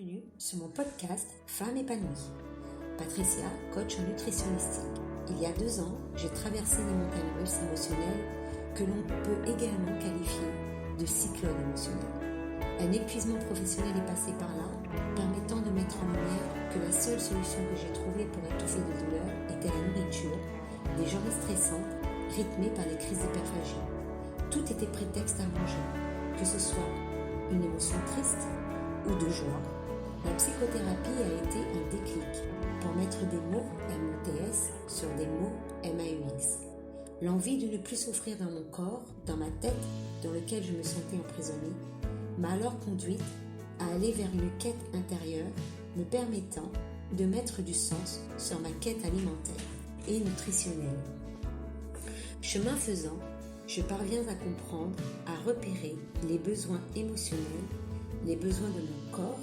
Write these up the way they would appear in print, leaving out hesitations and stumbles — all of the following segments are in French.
bienvenue sur mon podcast Femmes épanouies. Patricia, coach en nutrition holistique. Il y a 2 ans, j'ai traversé les montagnes russes émotionnelles que l'on peut également qualifier de cyclone émotionnel. Un épuisement professionnel est passé par là, permettant de mettre en lumière que la seule solution que j'ai trouvée pour étouffer des douleurs était la nourriture, des journées stressantes, rythmées par des crises d'hyperphagie. Tout était prétexte à manger, que ce soit une émotion triste ou de joie. La psychothérapie a été un déclic pour mettre des mots MOTS sur des mots MAUX. L'envie de ne plus souffrir dans mon corps, dans ma tête, dans lequel je me sentais emprisonnée, m'a alors conduite à aller vers une quête intérieure me permettant de mettre du sens sur ma quête alimentaire et nutritionnelle. Chemin faisant, je parviens à comprendre, à repérer les besoins émotionnels, les besoins de mon corps,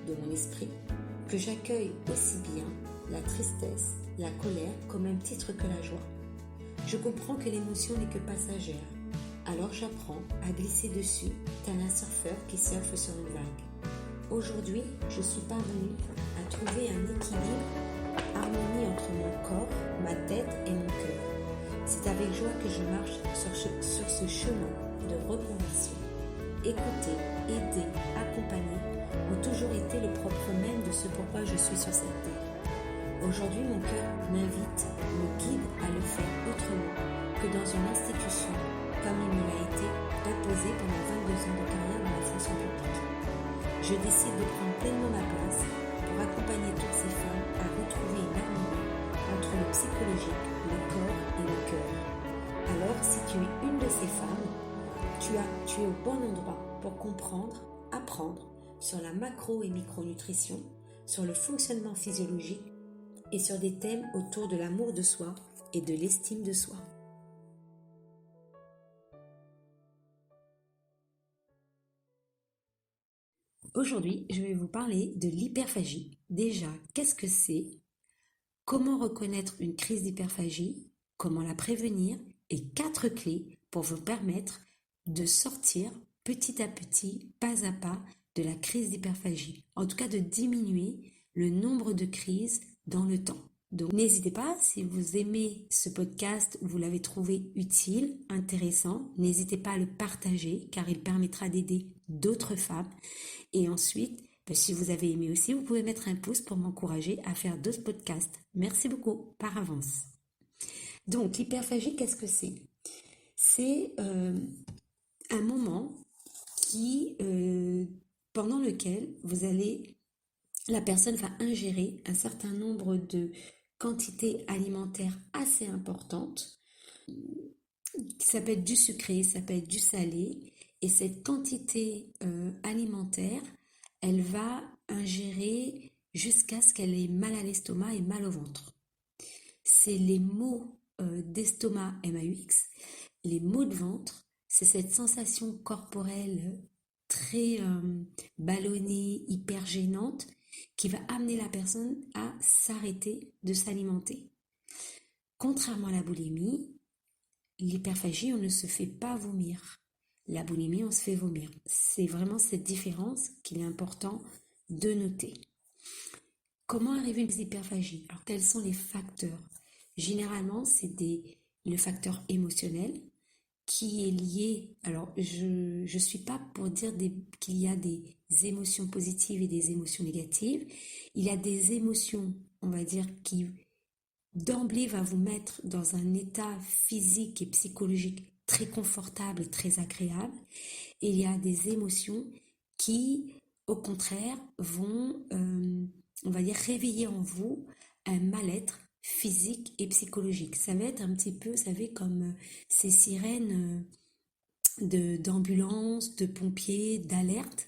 de mon esprit, que j'accueille aussi bien la tristesse, la colère qu'au même titre que la joie. Je comprends que l'émotion n'est que passagère, alors j'apprends à glisser dessus tel un surfeur qui surfe sur une vague. Aujourd'hui, je suis parvenue à trouver un équilibre, harmonie entre mon corps, ma tête et mon cœur. C'est avec joie que je marche sur ce chemin de reconversion. Écouter, aider, accompagner ont toujours été le propre même de ce pourquoi je suis sur cette terre. Aujourd'hui, mon cœur m'invite, me guide à le faire autrement que dans une institution comme il me l'a été imposé pendant 22 ans de carrière dans la fonction publique. Je décide de prendre pleinement ma place pour accompagner toutes ces femmes à retrouver une harmonie entre le psychologique, le corps et le cœur. Alors, si tu es une de ces femmes, tu es au bon endroit pour comprendre, apprendre sur la macro et micronutrition, sur le fonctionnement physiologique et sur des thèmes autour de l'amour de soi et de l'estime de soi. Aujourd'hui, je vais vous parler de l'hyperphagie. Déjà, qu'est-ce que c'est? Comment reconnaître une crise d'hyperphagie? Comment la prévenir? Et 4 clés pour vous permettre de sortir petit à petit, pas à pas, de la crise d'hyperphagie. En tout cas, de diminuer le nombre de crises dans le temps. Donc, n'hésitez pas, si vous aimez ce podcast, vous l'avez trouvé utile, intéressant, n'hésitez pas à le partager car il permettra d'aider d'autres femmes. Et ensuite, si vous avez aimé aussi, vous pouvez mettre un pouce pour m'encourager à faire d'autres podcasts. Merci beaucoup par avance. Donc, l'hyperphagie, qu'est-ce que c'est? C'est un moment pendant lequel la personne va ingérer un certain nombre de quantités alimentaires assez importantes. Ça peut être du sucré, ça peut être du salé. Et cette quantité alimentaire, elle va ingérer jusqu'à ce qu'elle ait mal à l'estomac et mal au ventre. C'est les maux d'estomac MAUX, les maux de ventre, c'est cette sensation corporelle très ballonnée, hyper gênante, qui va amener la personne à s'arrêter de s'alimenter. Contrairement à la boulimie, l'hyperphagie, on ne se fait pas vomir. La boulimie, on se fait vomir. C'est vraiment cette différence qu'il est important de noter. Comment arriver à une hyperphagie? Alors, quels sont les facteurs? Généralement, c'est le facteur émotionnel qui est lié. Alors, je ne suis pas pour dire qu'il y a des émotions positives et des émotions négatives. Il y a des émotions, on va dire, qui d'emblée va vous mettre dans un état physique et psychologique très confortable et très agréable. Et il y a des émotions qui, au contraire, vont, on va dire, réveiller en vous un mal-être physique et psychologique. Ça va être un petit peu, vous savez, comme ces sirènes d'ambulance, de pompiers, d'alerte,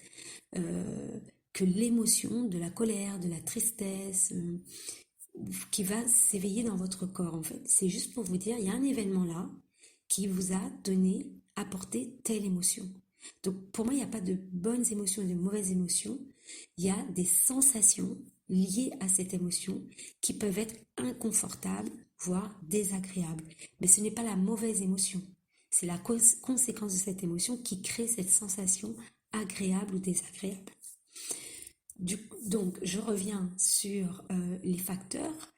que l'émotion de la colère, de la tristesse, qui va s'éveiller dans votre corps en fait. C'est juste pour vous dire, il y a un événement là qui vous a apporté telle émotion. Donc pour moi, il n'y a pas de bonnes émotions et de mauvaises émotions. Il y a des sensations liées à cette émotion qui peuvent être inconfortables, voire désagréables. Mais ce n'est pas la mauvaise émotion. C'est la conséquence de cette émotion qui crée cette sensation agréable ou désagréable. Donc, je reviens sur les facteurs.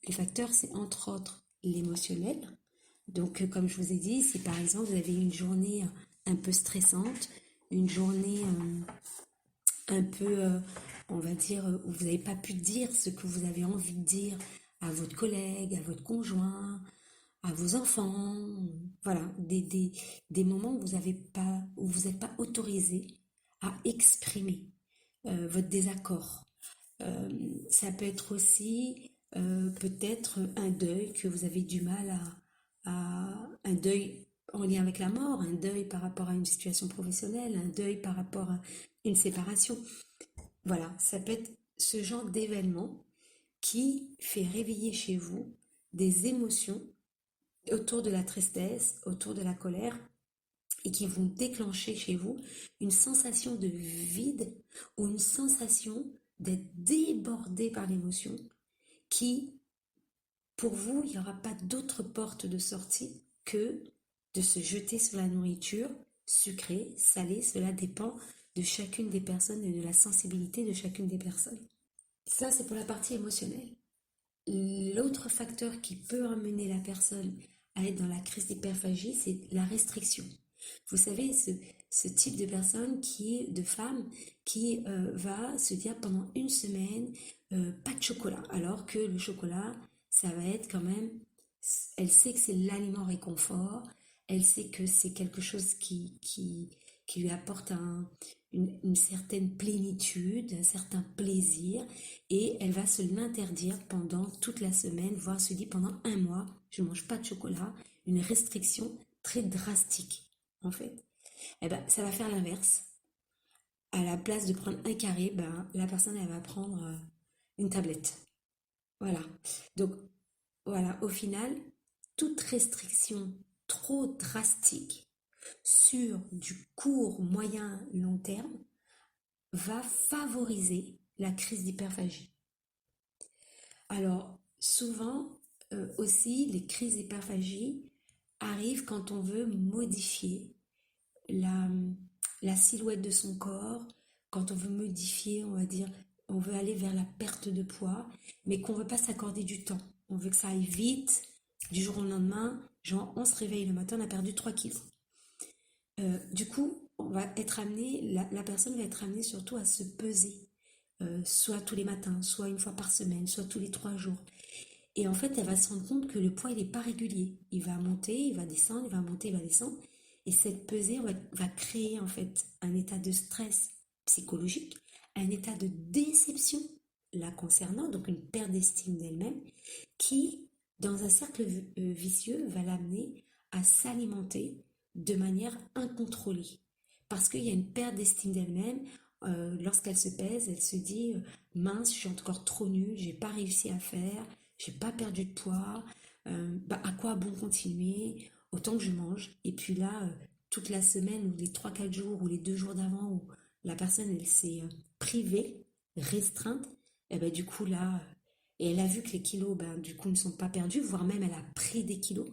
Les facteurs, c'est entre autres l'émotionnel. Donc, comme je vous ai dit, si par exemple vous avez une journée un peu stressante, une journée un peu, on va dire, où vous n'avez pas pu dire ce que vous avez envie de dire à votre collègue, à votre conjoint, à vos enfants, voilà, des moments où vous avez pas, où vous n'êtes pas autorisé à exprimer votre désaccord. Euh, Ça peut être aussi peut-être un deuil que vous avez du mal un deuil en lien avec la mort, un deuil par rapport à une situation professionnelle, un deuil par rapport à une séparation. Voilà, ça peut être ce genre d'événement qui fait réveiller chez vous des émotions autour de la tristesse, autour de la colère, et qui vont déclencher chez vous une sensation de vide ou une sensation d'être débordé par l'émotion qui, pour vous, il n'y aura pas d'autre porte de sortie que de se jeter sur la nourriture sucrée, salée. Cela dépend de chacune des personnes et de la sensibilité de chacune des personnes. Ça, c'est pour la partie émotionnelle. L'autre facteur qui peut amener la personne à être dans la crise d'hyperphagie, c'est la restriction. Vous savez, ce type de personne de femme, qui va se dire pendant une semaine, pas de chocolat, alors que le chocolat, ça va être quand même, elle sait que c'est l'aliment réconfort, elle sait que c'est quelque chose qui lui apporte une certaine plénitude, un certain plaisir, et elle va se l'interdire pendant toute la semaine, voire se dit pendant un mois, je ne mange pas de chocolat, une restriction très drastique en fait. Eh ben, ça va faire l'inverse. À la place de prendre un carré, ben, la personne elle va prendre une tablette. Voilà. Donc voilà, au final, toute restriction trop drastique sur du court, moyen, long terme va favoriser la crise d'hyperphagie. Alors, souvent aussi, les crises d'hyperphagie arrivent quand on veut modifier la, la silhouette de son corps, quand on veut modifier, on va dire, on veut aller vers la perte de poids, mais qu'on ne veut pas s'accorder du temps. On veut que ça aille vite, du jour au lendemain, genre on se réveille le matin, on a perdu 3 kilos. Du coup, on va être amené, la personne va être amenée surtout à se peser, soit tous les matins, soit une fois par semaine, soit tous les 3 jours. Et en fait, elle va se rendre compte que le poids, il n'est pas régulier. Il va monter, il va descendre, il va monter, il va descendre. Et cette pesée va créer en fait un état de stress psychologique, un état de déception la concernant, donc une perte d'estime d'elle-même, qui, dans un cercle vicieux, va l'amener à s'alimenter de manière incontrôlée. Parce qu'il y a une perte d'estime d'elle-même. Lorsqu'elle se pèse, elle se dit mince, je suis encore trop nulle, j'ai pas réussi à faire, j'ai pas perdu de poids, à quoi bon continuer, autant que je mange. Et puis là, toute la semaine, ou les 3 4 jours, ou les 2 jours d'avant, où la personne, elle s'est privée, restreinte, et ben du coup là, et elle a vu que les kilos, ben, du coup, ne sont pas perdus, voire même elle a pris des kilos,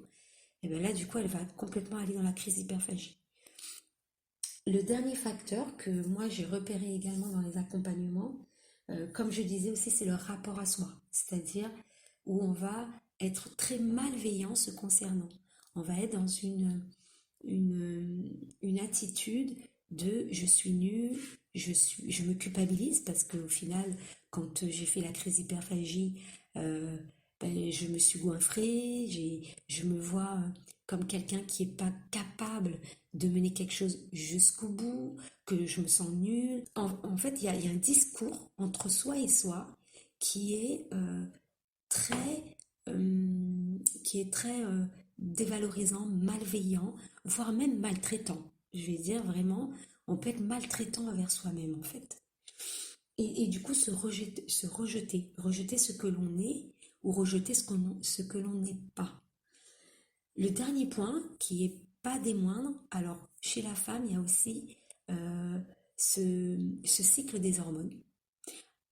et ben là, du coup, elle va complètement aller dans la crise d'hyperphagie. Le dernier facteur que moi j'ai repéré également dans les accompagnements, comme je disais aussi, c'est le rapport à soi, c'est-à-dire où on va être très malveillant se concernant. On va être dans une attitude de je suis nulle, je me culpabilise parce qu'au final, quand j'ai fait la crise d'hyperphagie, ben, je me suis goinfrée, je me vois comme quelqu'un qui n'est pas capable de mener quelque chose jusqu'au bout, que je me sens nulle. En fait, il y a un discours entre soi et soi qui est très, dévalorisant, malveillant, voire même maltraitant. Je vais dire vraiment, on peut être maltraitant envers soi-même en fait. Et du coup, rejeter ce que l'on est ou rejeter ce que l'on n'est pas. Le dernier point, qui est pas des moindres, alors chez la femme, il y a aussi ce cycle des hormones.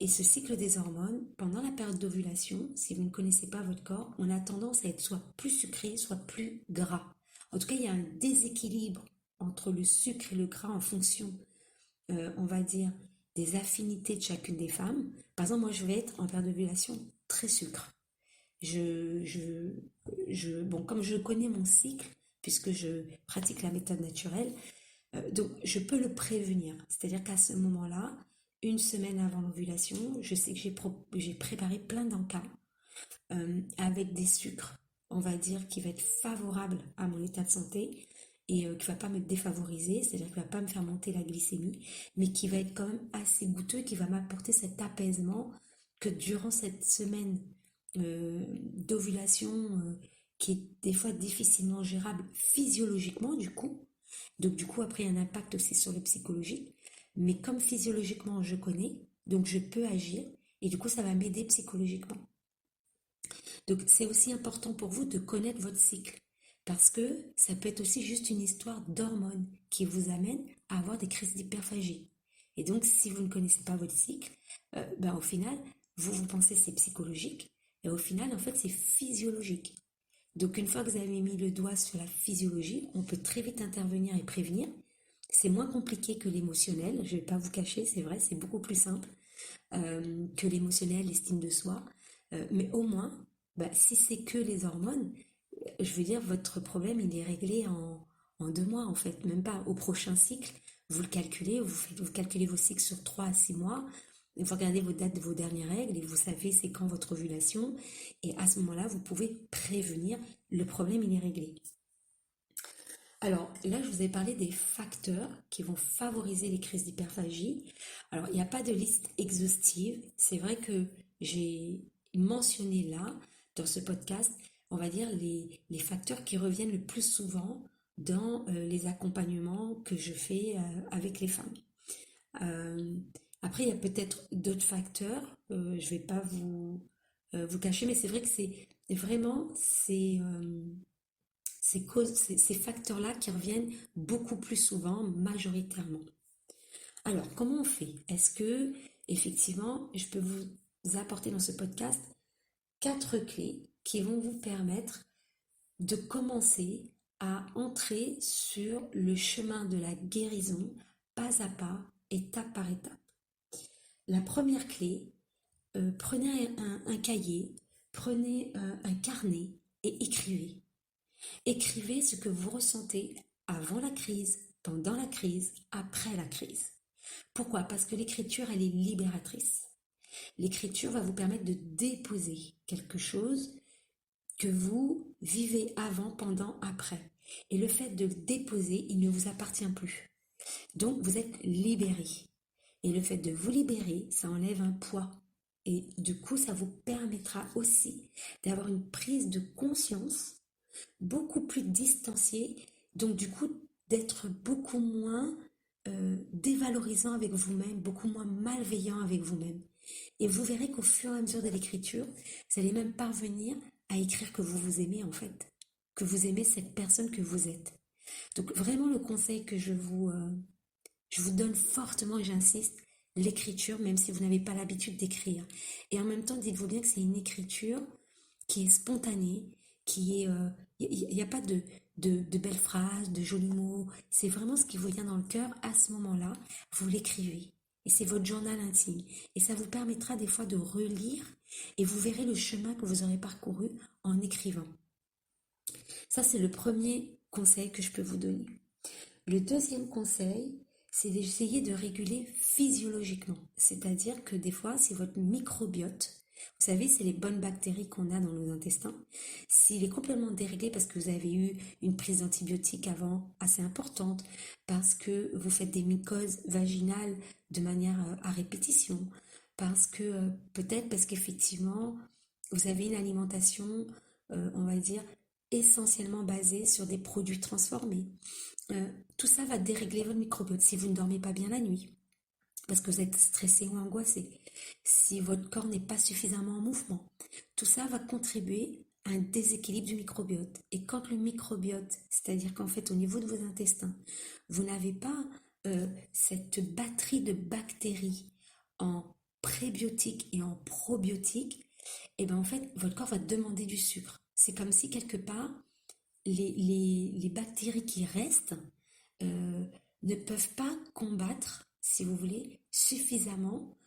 Et ce cycle des hormones, pendant la période d'ovulation, si vous ne connaissez pas votre corps, on a tendance à être soit plus sucré, soit plus gras. En tout cas, il y a un déséquilibre entre le sucre et le gras en fonction, on va dire, des affinités de chacune des femmes. Par exemple, moi, je vais être en période d'ovulation très sucre. Bon, comme je connais mon cycle, puisque je pratique la méthode naturelle, donc je peux le prévenir. C'est-à-dire qu'à ce moment-là, une semaine avant l'ovulation, je sais que j'ai préparé plein d'encas avec des sucres, on va dire, qui va être favorable à mon état de santé et qui va pas me défavoriser, c'est-à-dire qui va pas me faire monter la glycémie, mais qui va être quand même assez goûteux, qui va m'apporter cet apaisement que durant cette semaine d'ovulation qui est des fois difficilement gérable physiologiquement du coup. Donc du coup après il y a un impact aussi sur le psychologique, mais comme physiologiquement je connais, donc je peux agir et du coup ça va m'aider psychologiquement. Donc c'est aussi important pour vous de connaître votre cycle parce que ça peut être aussi juste une histoire d'hormones qui vous amène à avoir des crises d'hyperphagie. Et donc si vous ne connaissez pas votre cycle, ben, au final, vous pensez que c'est psychologique et au final, en fait, c'est physiologique. Donc une fois que vous avez mis le doigt sur la physiologie, on peut très vite intervenir et prévenir. C'est moins compliqué que l'émotionnel, je ne vais pas vous cacher, c'est vrai, c'est beaucoup plus simple que l'émotionnel, l'estime de soi. Mais au moins, bah, si c'est que les hormones, je veux dire, votre problème, il est réglé en 2 mois, en fait, même pas au prochain cycle. Vous le calculez, vous calculez vos cycles sur 3 à 6 mois. Vous regardez vos dates de vos dernières règles et vous savez c'est quand votre ovulation. Et à ce moment-là, vous pouvez prévenir. Le problème, il est réglé. Alors là, je vous ai parlé des facteurs qui vont favoriser les crises d'hyperphagie. Alors, il n'y a pas de liste exhaustive. C'est vrai que j'ai mentionné là, dans ce podcast, on va dire les facteurs qui reviennent le plus souvent dans les accompagnements que je fais avec les femmes. Euh, Après, il y a peut-être d'autres facteurs. Je ne vais pas vous cacher, mais c'est vrai que c'est vraiment ces facteurs-là qui reviennent beaucoup plus souvent, majoritairement. Alors, comment on fait? Est-ce que, effectivement, je peux vous apporter dans ce podcast 4 clés qui vont vous permettre de commencer à entrer sur le chemin de la guérison pas à pas, étape par étape. La première clé, prenez un cahier, prenez un carnet et écrivez. Écrivez ce que vous ressentez avant la crise, pendant la crise, après la crise. Pourquoi? Parce que l'écriture, elle est libératrice. L'écriture va vous permettre de déposer quelque chose que vous vivez avant, pendant, après. Et le fait de le déposer, il ne vous appartient plus. Donc, vous êtes libéré. Et le fait de vous libérer, ça enlève un poids. Et du coup, ça vous permettra aussi d'avoir une prise de conscience beaucoup plus distanciée. Donc, du coup, d'être beaucoup moins dévalorisant avec vous-même, beaucoup moins malveillant avec vous-même. Et vous verrez qu'au fur et à mesure de l'écriture, vous allez même parvenir à écrire que vous vous aimez en fait, que vous aimez cette personne que vous êtes. Donc vraiment le conseil que je vous donne fortement et j'insiste, l'écriture, même si vous n'avez pas l'habitude d'écrire. Et en même temps, dites-vous bien que c'est une écriture qui est spontanée, qui est... Il n'y a pas de belles phrases, de jolis mots. C'est vraiment ce qui vous vient dans le cœur à ce moment-là. Vous l'écrivez. Et c'est votre journal intime. Et ça vous permettra des fois de relire et vous verrez le chemin que vous aurez parcouru en écrivant. Ça, c'est le premier conseil que je peux vous donner. Le deuxième conseil, c'est d'essayer de réguler physiologiquement. C'est-à-dire que des fois, si votre microbiote, vous savez, c'est les bonnes bactéries qu'on a dans nos intestins, s'il est complètement déréglé parce que vous avez eu une prise d'antibiotiques avant assez importante, parce que vous faites des mycoses vaginales de manière à répétition, parce que peut-être parce qu'effectivement, vous avez une alimentation, on va dire, essentiellement basée sur des produits transformés. Tout ça va dérégler votre microbiote si vous ne dormez pas bien la nuit, parce que vous êtes stressé ou angoissé, si votre corps n'est pas suffisamment en mouvement. Tout ça va contribuer à un déséquilibre du microbiote. Et quand le microbiote, c'est-à-dire qu'en fait au niveau de vos intestins, vous n'avez pas cette batterie de bactéries en prébiotiques et en probiotiques, et bien en fait votre corps va demander du sucre. C'est comme si quelque part les bactéries qui restent ne peuvent pas combattre si vous voulez, suffisamment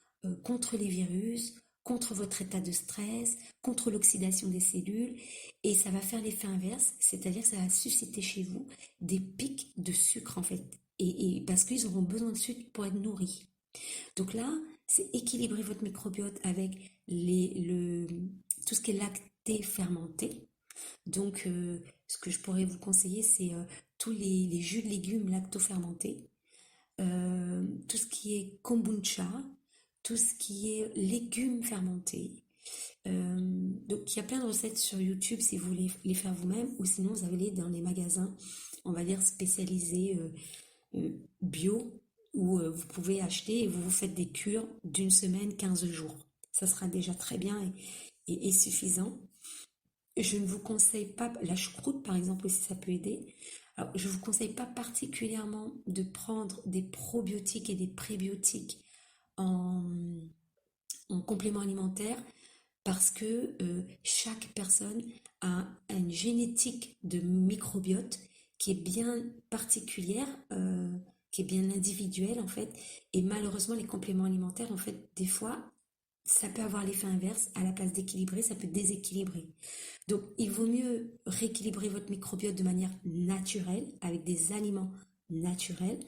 contre les virus, contre votre état de stress, contre l'oxydation des cellules, et ça va faire l'effet inverse, c'est-à-dire que ça va susciter chez vous des pics de sucre en fait, et parce qu'ils auront besoin de sucre pour être nourris. Donc là, c'est équilibrer votre microbiote avec tout ce qui est lacté fermenté. Donc, ce que je pourrais vous conseiller, c'est tous les jus de légumes lacto-fermentés, tout ce qui est kombucha, tout ce qui est légumes fermentés. Donc, il y a plein de recettes sur YouTube si vous voulez les faire vous-même, ou sinon vous allez dans les magasins, on va dire spécialisés bio, où vous pouvez acheter et vous vous faites des cures d'une semaine, 15 jours. Ça sera déjà très bien et suffisant. Je ne vous conseille pas, la choucroute par exemple aussi ça peut aider. Alors, je ne vous conseille pas particulièrement de prendre des probiotiques et des prébiotiques en, en complément alimentaire parce que chaque personne a une génétique de microbiote qui est bien particulière, qui est bien individuelle en fait. Et malheureusement, les compléments alimentaires, en fait, des fois, ça peut avoir l'effet inverse. À la place d'équilibrer, ça peut déséquilibrer. Donc, il vaut mieux rééquilibrer votre microbiote de manière naturelle, avec des aliments naturels,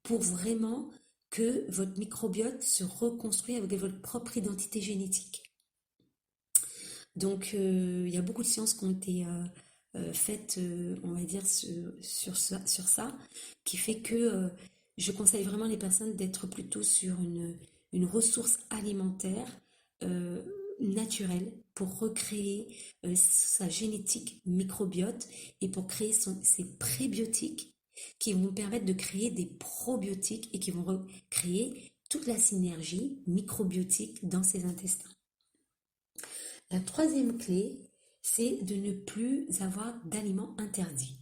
pour vraiment que votre microbiote se reconstruise avec votre propre identité génétique. Donc, il y a beaucoup de sciences qui ont été faites, on va dire, sur ça, qui fait que je conseille vraiment les personnes d'être plutôt sur une ressource alimentaire euh, naturelle pour recréer sa génétique microbiote et pour créer ses prébiotiques qui vont permettre de créer des probiotiques et qui vont recréer toute la synergie microbiotique dans ses intestins. La troisième clé, c'est de ne plus avoir d'aliments interdits.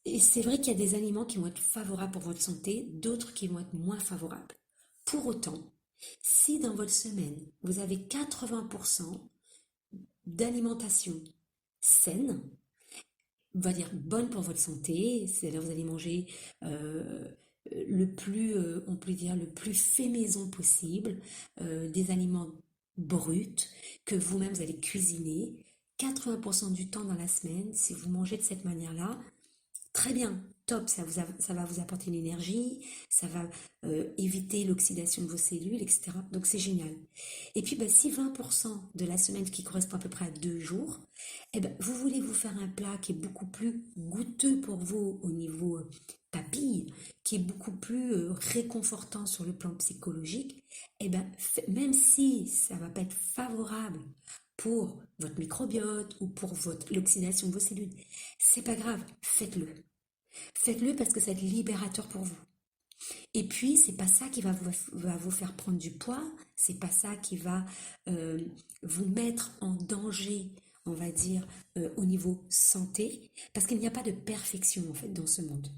Et c'est vrai qu'il y a des aliments qui vont être favorables pour votre santé, d'autres qui vont être moins favorables. Pour autant, si dans votre semaine, vous avez 80% d'alimentation saine, on va dire bonne pour votre santé, c'est-à-dire vous allez manger le plus, on peut dire, le plus fait maison possible, des aliments bruts que vous-même vous allez cuisiner. 80% du temps dans la semaine, si vous mangez de cette manière-là, très bien, top, ça va vous apporter une énergie, ça va éviter l'oxydation de vos cellules, etc. Donc c'est génial. Et puis si 20% de la semaine, qui correspond à peu près à 2 jours, vous voulez vous faire un plat qui est beaucoup plus goûteux pour vous au niveau papille, qui est beaucoup plus réconfortant sur le plan psychologique, même si ça ne va pas être favorable pour votre microbiote ou pour l'oxydation de vos cellules, c'est pas grave, faites-le. Faites-le parce que ça va être libérateur pour vous. Et puis, c'est pas ça qui va vous faire prendre du poids, c'est pas ça qui va vous mettre en danger, on va dire, au niveau santé, parce qu'il n'y a pas de perfection en fait dans ce monde.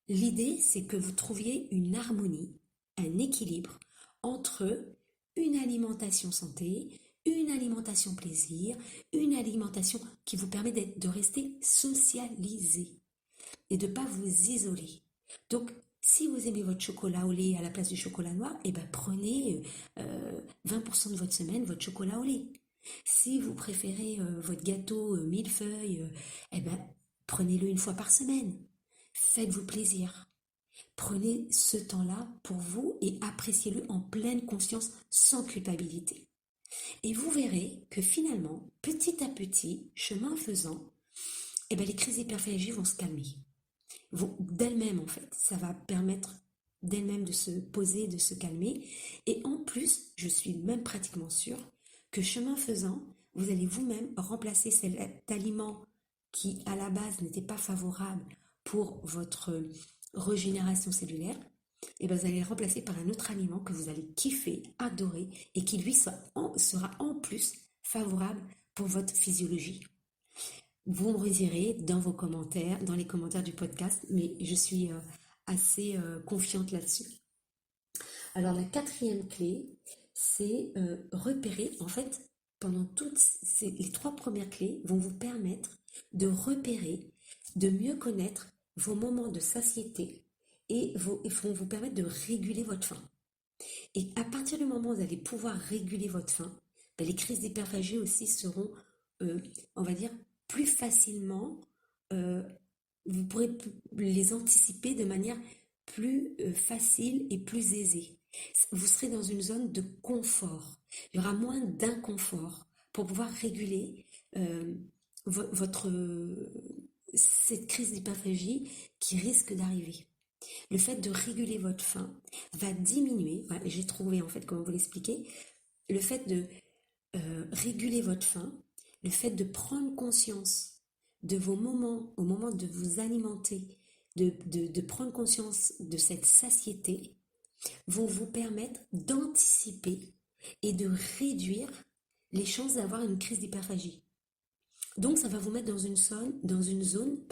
L'idée, c'est que vous trouviez une harmonie, un équilibre entre une alimentation santé, une alimentation plaisir, une alimentation qui vous permet de rester socialisé et de ne pas vous isoler. Donc, si vous aimez votre chocolat au lait à la place du chocolat noir, prenez 20% de votre semaine votre chocolat au lait. Si vous préférez votre gâteau millefeuille, prenez-le une fois par semaine. Faites-vous plaisir. Prenez ce temps-là pour vous et appréciez-le en pleine conscience, sans culpabilité. Et vous verrez que finalement, petit à petit, chemin faisant, les crises hyperphagiques vont se calmer. D'elles-mêmes en fait, ça va permettre d'elles-mêmes de se poser, de se calmer. Et en plus, je suis même pratiquement sûre que chemin faisant, vous allez vous-même remplacer cet aliment qui à la base n'était pas favorable pour votre régénération cellulaire, et vous allez le remplacer par un autre aliment que vous allez kiffer, adorer et qui lui sera en plus favorable pour votre physiologie. Vous me redirez dans vos commentaires, dans les commentaires du podcast, mais je suis assez confiante là-dessus. Alors la quatrième clé, c'est repérer, en fait, pendant les 3 premières clés vont vous permettre de repérer, de mieux connaître vos moments de satiété et vont vous permettre de réguler votre faim. Et à partir du moment où vous allez pouvoir réguler votre faim, les crises d'hyperphagie aussi seront, on va dire, plus facilement, vous pourrez les anticiper de manière plus facile et plus aisée. Vous serez dans une zone de confort. Il y aura moins d'inconfort pour pouvoir réguler cette crise d'hyperphagie qui risque d'arriver. Le fait de réguler votre faim va diminuer, voilà, j'ai trouvé en fait comment vous l'expliquer, le fait de réguler votre faim, le fait de prendre conscience de vos moments, au moment de vous alimenter, de prendre conscience de cette satiété, vont vous permettre d'anticiper et de réduire les chances d'avoir une crise d'hyperphagie. Donc ça va vous mettre dans une zone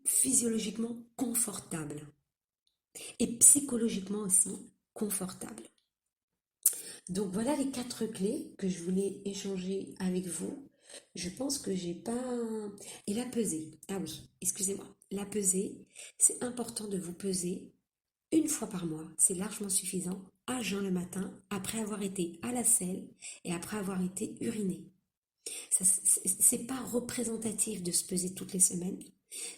physiologiquement confortable et psychologiquement aussi confortable. Donc voilà les 4 clés que je voulais échanger avec vous. Je pense que j'ai pas... Et la pesée. Ah oui, excusez-moi. La pesée, c'est important de vous peser une fois par mois. C'est largement suffisant. À jeun le matin, après avoir été à la selle et après avoir été uriné. C'est pas représentatif de se peser toutes les semaines.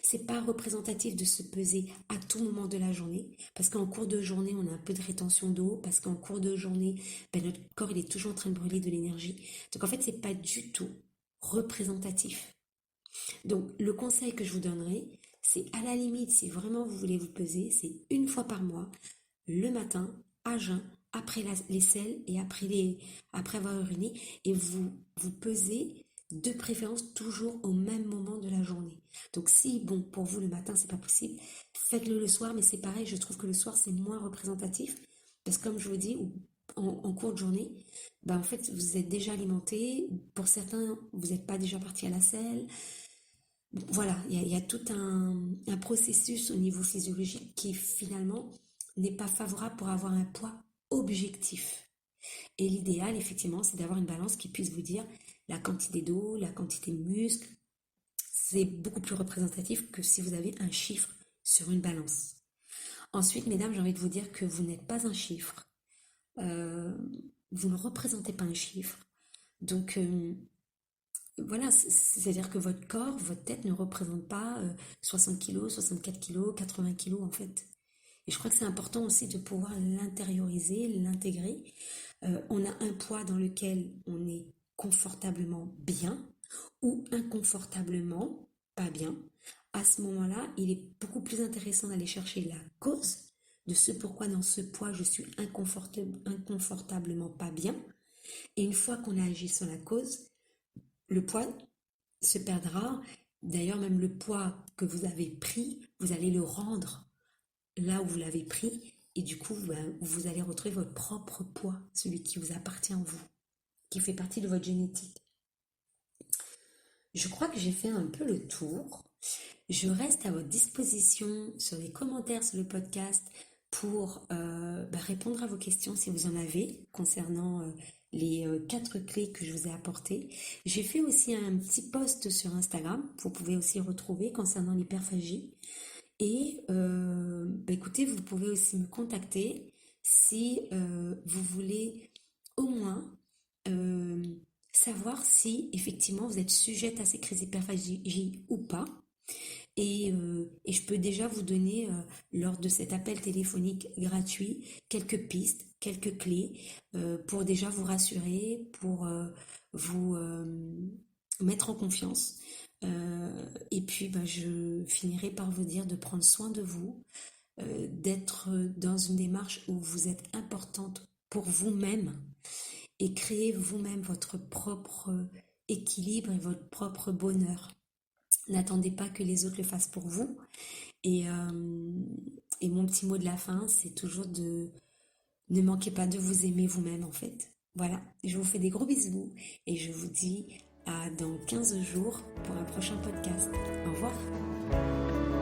C'est pas représentatif de se peser à tout moment de la journée, parce qu'en cours de journée, on a un peu de rétention d'eau, parce qu'en cours de journée, notre corps il est toujours en train de brûler de l'énergie. Donc en fait, c'est pas du tout représentatif. Donc le conseil que je vous donnerai, c'est à la limite, si vraiment vous voulez vous peser, c'est une fois par mois, le matin, à jeun, après les selles et après avoir uriné, et vous pesez de préférence toujours au même moment de la journée. Donc si, bon, pour vous le matin c'est pas possible, faites-le le soir, mais c'est pareil, je trouve que le soir c'est moins représentatif, parce que comme je vous dis, en cours de journée, en fait vous êtes déjà alimenté, pour certains vous n'êtes pas déjà parti à la selle. Voilà, il y a tout un processus au niveau physiologique qui finalement n'est pas favorable pour avoir un poids objectif. Et l'idéal, effectivement, c'est d'avoir une balance qui puisse vous dire la quantité d'eau, la quantité de muscles. C'est beaucoup plus représentatif que si vous avez un chiffre sur une balance. Ensuite, mesdames, j'ai envie de vous dire que vous n'êtes pas un chiffre. Vous ne représentez pas un chiffre. Donc, voilà, c'est-à-dire que votre corps, votre tête ne représente pas 60 kg, 64 kg, 80 kg en fait. Et je crois que c'est important aussi de pouvoir l'intérioriser, l'intégrer. On a un poids dans lequel on est confortablement bien ou inconfortablement pas bien. À ce moment-là, il est beaucoup plus intéressant d'aller chercher la cause de ce pourquoi dans ce poids je suis inconfortablement pas bien. Et une fois qu'on a agi sur la cause, le poids se perdra. D'ailleurs, même le poids que vous avez pris, vous allez le rendre là où vous l'avez pris. Et du coup, vous allez retrouver votre propre poids, celui qui vous appartient en vous, qui fait partie de votre génétique. Je crois que j'ai fait un peu le tour. Je reste à votre disposition sur les commentaires sur le podcast pour répondre à vos questions si vous en avez concernant les 4 clés que je vous ai apportées. J'ai fait aussi un petit post sur Instagram, vous pouvez aussi retrouver concernant l'hyperphagie. Et écoutez, vous pouvez aussi me contacter si vous voulez au moins savoir si effectivement vous êtes sujette à ces crises d'hyperphagie ou pas. Et je peux déjà vous donner, lors de cet appel téléphonique gratuit, quelques pistes, quelques clés pour déjà vous rassurer, pour vous mettre en confiance. Et puis, je finirai par vous dire de prendre soin de vous, d'être dans une démarche où vous êtes importante pour vous-même et créer vous-même votre propre équilibre et votre propre bonheur. N'attendez pas que les autres le fassent pour vous. Et mon petit mot de la fin, c'est toujours ne manquez pas de vous aimer vous-même en fait. Voilà, je vous fais des gros bisous et je vous dis à dans 15 jours pour un prochain podcast. Au revoir.